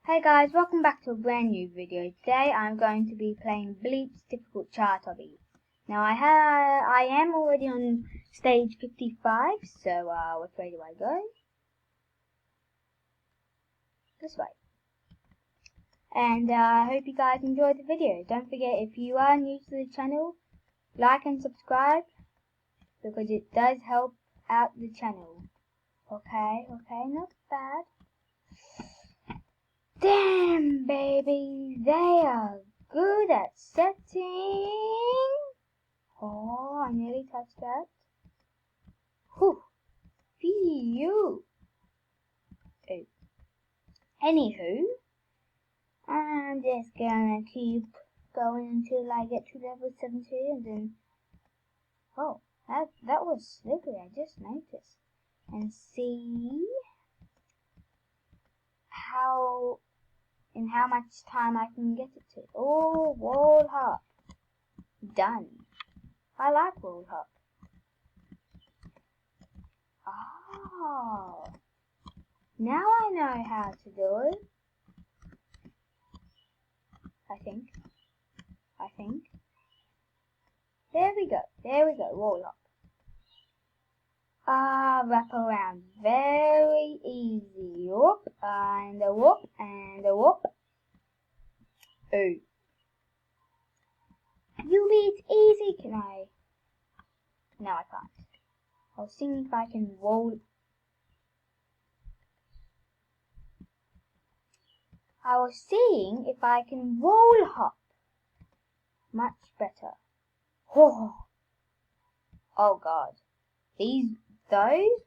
Hey guys, welcome back to a brand new video. Today I'm going to be playing Bleep's difficult chart obby. Now I am already on stage 55, so which way do I go? This way. And I hope you guys enjoyed the video. Don't forget, if you are new to the channel, like and subscribe because it does help out the channel. Okay, not bad. Damn, baby, they are good at setting. Oh, I nearly touched that. Whew. Phew. Oh. Anywho, I'm just gonna keep going until I get to level 70 and then... Oh, that was slippery, I just noticed. And see in how much time I can get it to. Oh, wall hop. Done. I like wall hop. Oh. Now I know how to do it. I think. There we go, wall hop. Wrap around. Very easy. Whoop, and a whoop, and a whoop. Oh. You it's easy, can I? No, I can't. I'll see if I can roll. I was seeing if I can wall hop. Much better. Oh God. Those?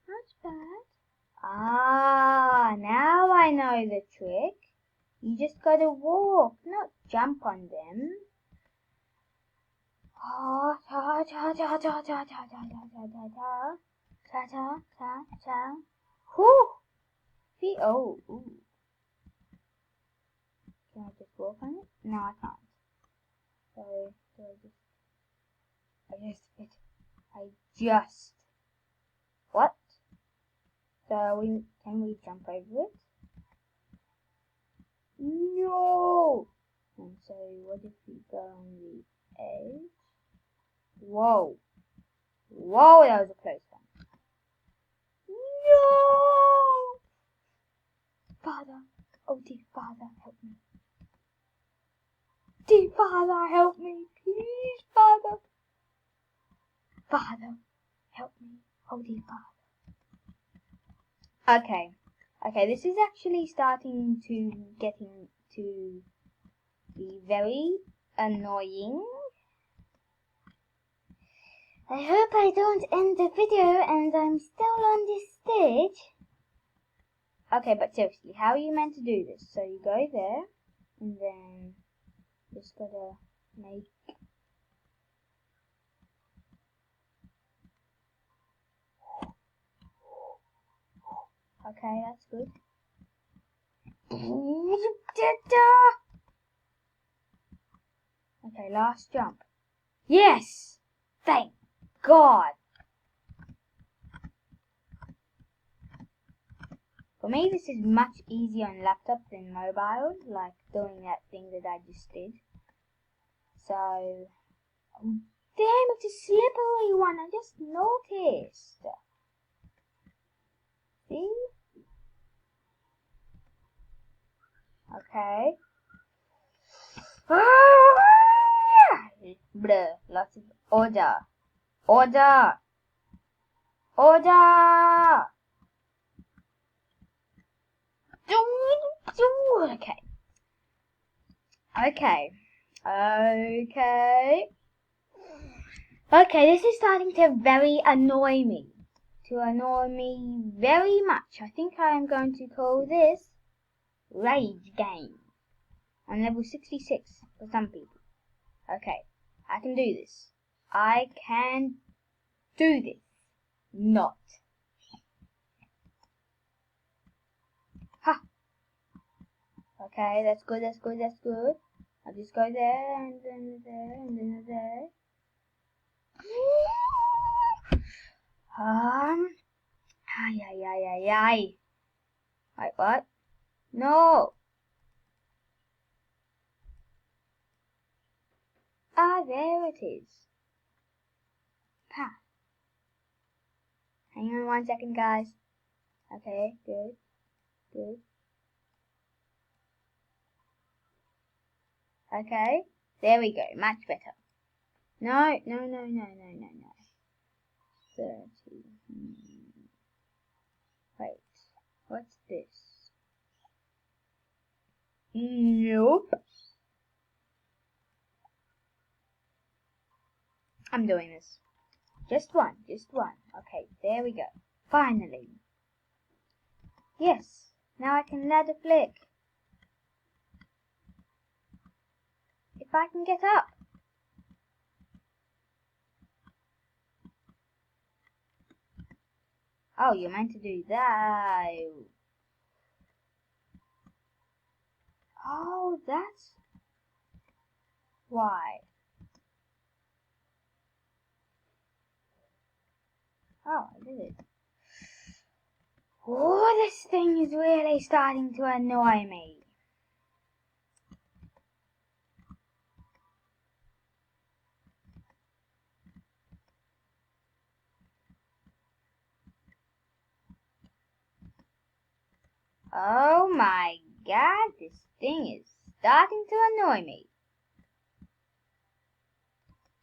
Not bad. Now I know the trick. You just gotta walk, not jump on them. Oh, ta ta ta ta ta ta ta ta ta ta ta ta ta ta. Whew. Oh. Ooh. Can I just walk on it? No, I can't. So I just. What? So can we jump over it? No. And so what if we go on the edge? Whoa, that was a close one. No! Father, oh dear Father, help me. Dear Father, help me, please, Father. Father, help me, oh dear Father. Okay, this is actually starting to getting to be very annoying. I hope I don't end the video and I'm still on this stage. Okay, but seriously, how are you meant to do this? So you go there, and then just gotta make... Okay, that's good. Okay, last jump. Yes! Thank God! For me, this is much easier on laptop than mobile, like doing that thing that I just did. So, oh, damn, it's a slippery one, I just noticed. See? Okay. Bleh, lots of order. Okay, this is starting to very annoy me. Very much. I think I am going to call this Rage Game. On level 66 for some people. Okay, I can do this. Not. Ha! Okay, that's good. I'll just go there, and then there, and then there. Ay, ay, ay, ay, ay. Wait, what? No! Ah, there it is. Ha. Hang on 1 second, guys. Okay, good, good. Okay, there we go, much better. No, no, no, no, no, no, no. 30. Wait, what's this? Nope. I'm doing this. Just one, just one. Okay, there we go. Finally. Yes, now I can ladder flick. If I can get up. Oh, you're meant to do that. Oh, that's why. Oh, I did it. Oh, this thing is really starting to annoy me. Oh my god, this thing is starting to annoy me.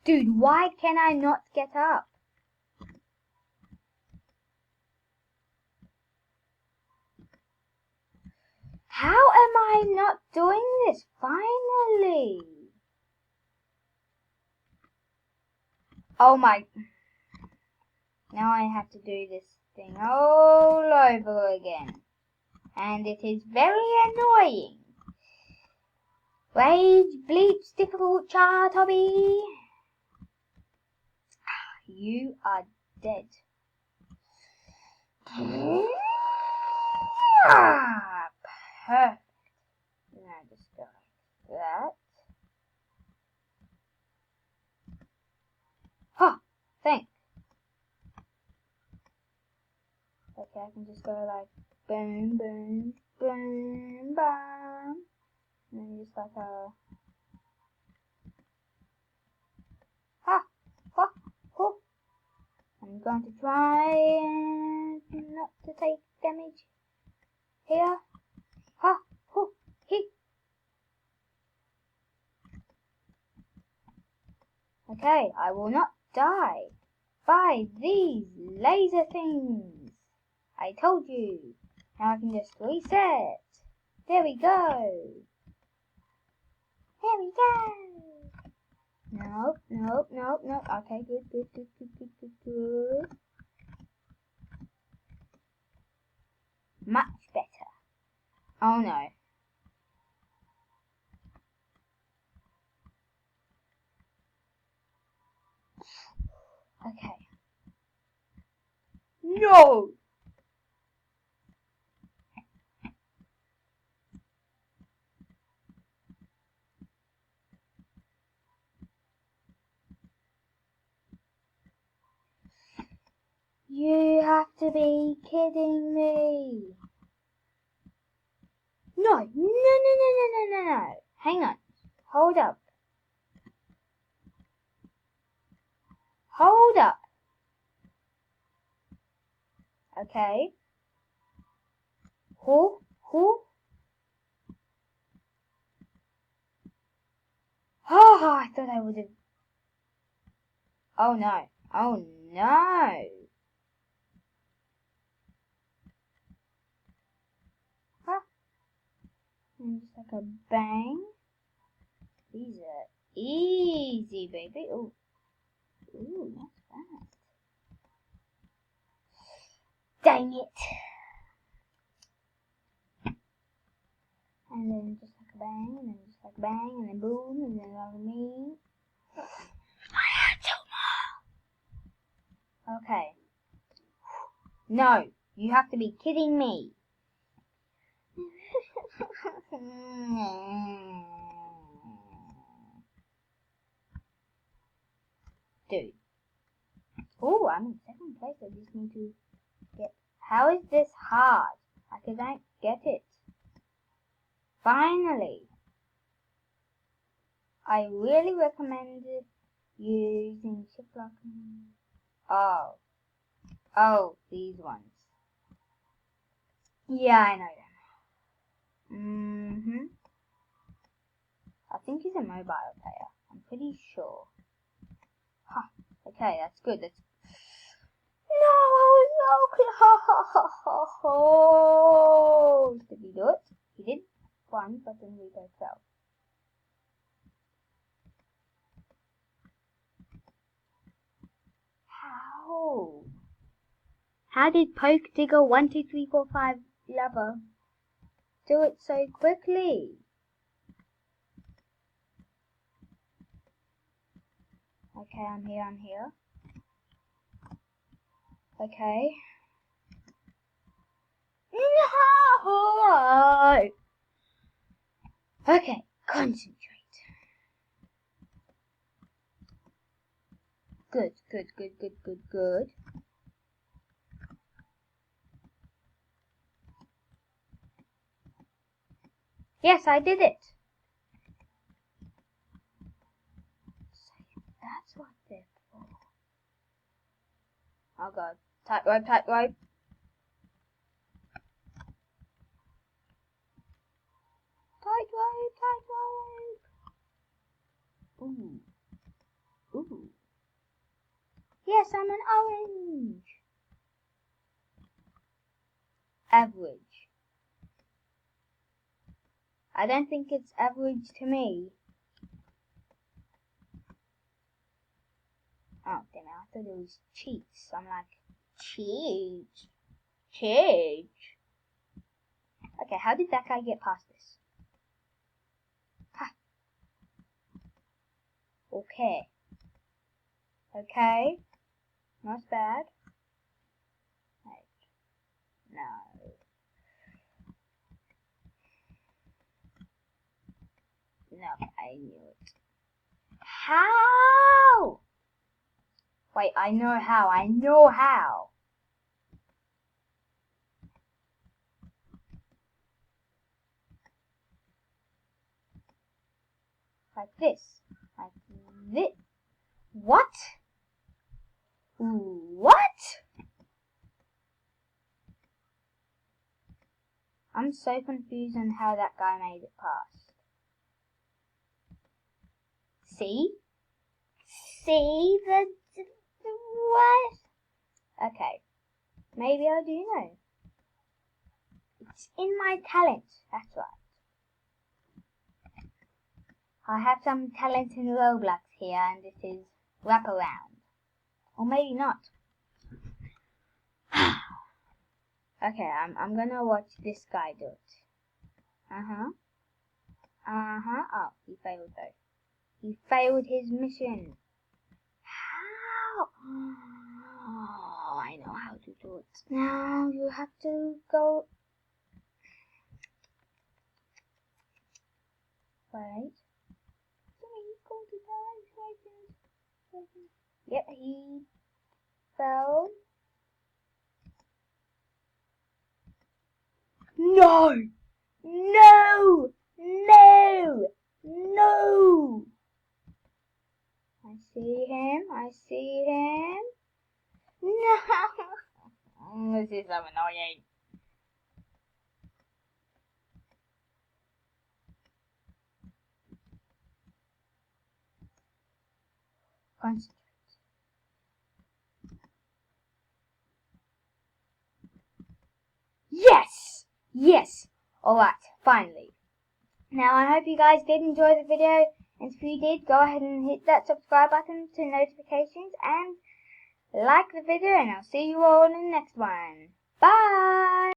Dude, why can I not get up? How am I not doing this? Finally! Oh my... Now I have to do this thing all over again. And it is very annoying. Rage, Bleep's difficult chart, obby. You are dead. Ah, perfect. Now just go like that. Huh, thanks. Okay, I can just go like boom, boom, boom, boom. And then just like a... Ha! Ha! Ho! I'm going to try and not to take damage. Here. Ha! Ho! He! Okay, I will not die by these laser things. I told you. Now I can just reset. There we go. There we go. Nope, nope, nope, nope. Okay, good, good, good, good, good, good, good. Much better. Oh no. Okay. No! You have to be kidding me. No, no, no, no, no, no, no, no. Hang on. Hold up. Hold up. Okay. Who? Oh, I thought I would have. Oh no. Oh no. Huh. And just like a bang. These are easy, baby. Ooh. Ooh, not bad. Dang it. And then just like a bang, and then just like bang, and then boom, and then over me. Okay. No, you have to be kidding me. Dude. Oh, I'm in second place. I just need to get How is this hard? I don't get it. Finally! I really recommend using shift lock. Oh, these ones. Yeah, I know them. I think he's a mobile player. I'm pretty sure. Huh. Okay, that's good. No, I was so close. Did he do it? He did one, but then we both fell. How? How did Poke Digger 1 2 3 4 5 Lover do it so quickly? Okay, I'm here. Okay. No! Okay, concentrate. Good. Yes, I did it. That's what they're for. Oh god. Tight rope. Tight rope. Ooh. Yes, I'm an orange. Average. I don't think it's average to me. Oh, damn it. I thought it was cheats. I'm like, cheats. Okay, how did that guy get past this? Ha. Okay. Not bad. Wait. No. No, I knew it. How? Wait, I know how. Like this. What? What? I'm so confused on how that guy made it past. See? What? Okay. Maybe I do know. It's in my talent. That's right. I have some talent in Roblox here, and this is wraparound. Or maybe not. Okay, I'm gonna watch this guy do it. Oh, he failed though. He failed his mission. How? Oh, I know how to do it. Now you have to go. Wait. He's going to die. Yep, he fell. No! I see him. No! This is so annoying. Concentrate. Yes! Alright, finally. Now I hope you guys did enjoy the video, and if you did, go ahead and hit that subscribe button to notifications and like the video, and I'll see you all in the next one. Bye!